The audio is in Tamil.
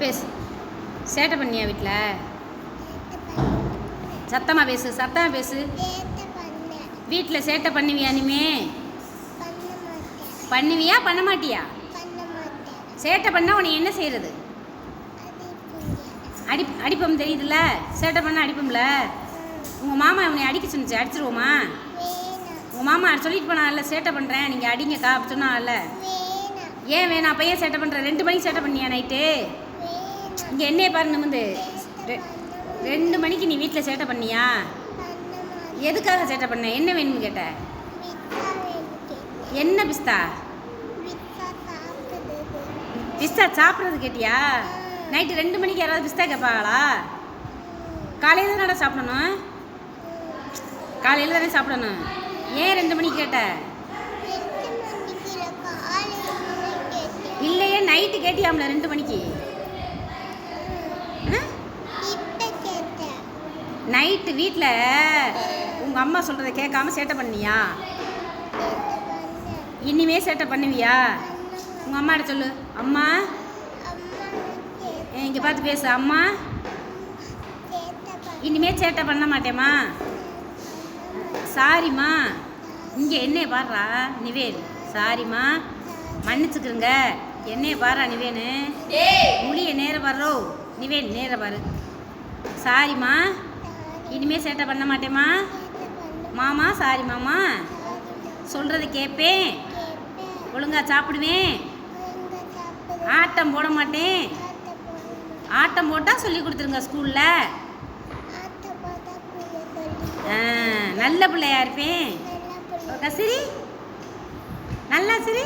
பேசு. சேட்டை பண்ணியா வீட்டில்? சத்தமாக பேசு, சத்தமாக பேசு. வீட்டில் சேட்டை பண்ணுவியா? இனிமே பண்ணுவியா பண்ண மாட்டியா? சேட்டை பண்ணால் உன்னை என்ன செய்கிறது? அடிப்போம் தெரியுதுல்ல? சேட்டை பண்ணால் அடிப்போம்ல. உங்கள் மாமா உன்னை அடிக்க சொன்னிச்சு, அடிச்சிருவோமா? உங்கள் மாமா சொல்லிட்டு போனால சேட்டை பண்ணுறேன் நீங்கள் அடிங்கக்கா அப்படி சொன்னால. ஏன் வேணாம்? அப்போ ஏன் சேட்டை பண்ணுற? 2 மணிக்கு சேட்டை பண்ணியா நைட்டு? இங்கே என்னையே பாரு நிமிந்து. 2 மணிக்கு நீ வீட்டில் சேட்டை பண்ணியா? எதுக்காக சேட்டை பண்ண? என்ன வேணும்னு கேட்ட? என்ன பிஸ்தா? பிஸ்தா சாப்பிட்றது கேட்டியா? நைட்டு 2 மணிக்கு யாராவது பிஸ்தா கேட்பாங்களா? காலையில் தானே சாப்பிடணும். காலையில் தானே சாப்பிடணும். ஏன் 2 மணிக்கு கேட்ட? இல்லையே நைட்டு கேட்டியாம்ல 2 மணிக்கு. நைட்டு வீட்டில் உங்கள் அம்மா சொல்கிறத கேட்காம சேட்டை பண்ணியா? இனிமே சேட்டை பண்ணுவியா? உங்கள் அம்மாட்ட சொல்லு. அம்மா இங்கே பார்த்து பேசு. அம்மா இனிமே சேட்டை பண்ண மாட்டேம்மா. சாரிம்மா. இங்கே என்னைய பாடுறா நிவேன். சாரிம்மா மன்னிச்சுக்கிறங்க. என்னைய பாடுறா நிவேனு. முடிய நேர பாடுறோ நிவேன், நேர பாரு. சாரிம்மா இனிமே சேட்டை பண்ண மாட்டேம்மா. மாமா சாரி மாமா. சொல்கிறத கேட்பேன், ஒழுங்கா சாப்பிடுவேன், ஆட்டம் போட மாட்டேன். ஆட்டம் போட்டால் சொல்லி கொடுத்துருங்க ஸ்கூலில். நல்ல பிள்ளையா இருப்பேன். சரி நல்லா சரி.